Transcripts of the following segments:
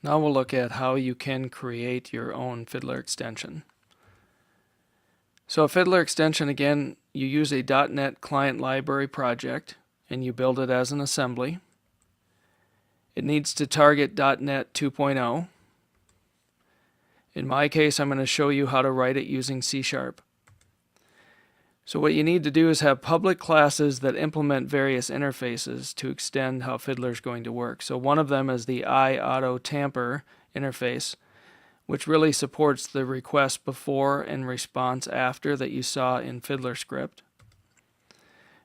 Now we'll look at how you can create your own Fiddler extension. So a Fiddler extension, again, you use a .NET Client Library project and you build it as an assembly. It needs to target .NET 2.0. In my case, I'm going to show you how to write it using C#. So what you need to do is have public classes that implement various interfaces to extend how Fiddler is going to work. So one of them is the iAutoTamper interface, which really supports the request before and response after that you saw in Fiddler script.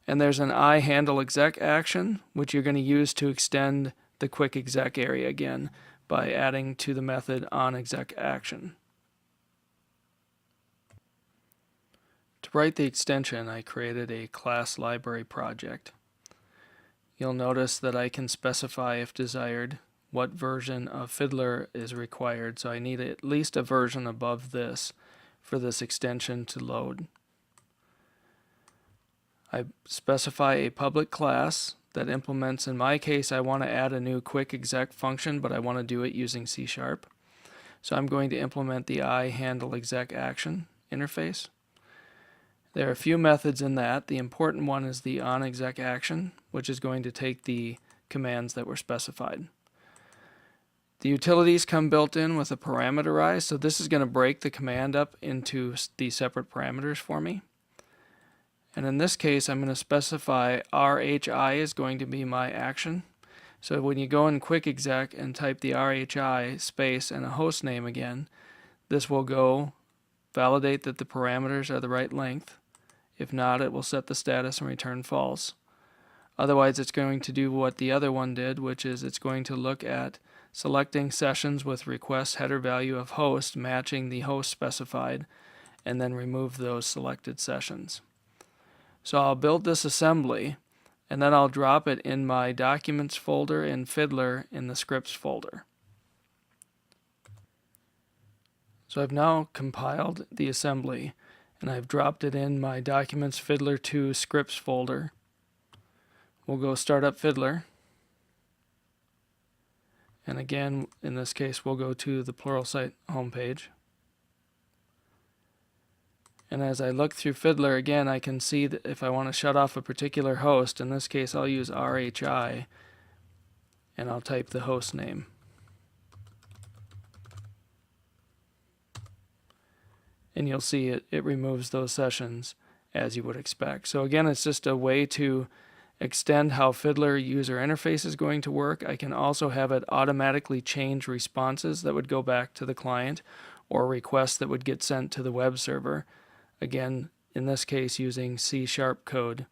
And there's an iHandleExec action, which you're going to use to extend the quick exec area again by adding to the method onExecAction. To write the extension, I created a class library project. You'll notice that I can specify, if desired, what version of Fiddler is required, so I need at least a version above this for this extension to load. I specify a public class that implements, in my case, I want to add a new quick exec function, but I want to do it using C#. So I'm going to implement the iHandleExecAction interface. There are a few methods in that. The important one is the onExecAction, which is going to take the commands that were specified. The utilities come built in with a parameterized, so this is going to break the command up into these separate parameters for me. And in this case, I'm going to specify RHI is going to be my action. So when you go in quick exec and type the RHI space and a host name again, this will go validate that the parameters are the right length. If not, it will set the status and return false. Otherwise, it's going to do what the other one did, which is it's going to look at selecting sessions with request header value of host matching the host specified, and then remove those selected sessions. So I'll build this assembly, and then I'll drop it in my Documents folder in Fiddler in the Scripts folder. So I've now compiled the assembly, and I've dropped it in my Documents Fiddler 2 Scripts folder. We'll go start up Fiddler. And again, in this case, we'll go to the Pluralsight homepage. And as I look through Fiddler again, I can see that if I want to shut off a particular host, in this case I'll use RHI, and I'll type the host name. And you'll see it removes those sessions as you would expect. So again, it's just a way to extend how Fiddler user interface is going to work. I can also have it automatically change responses that would go back to the client or requests that would get sent to the web server. Again, in this case using C# code.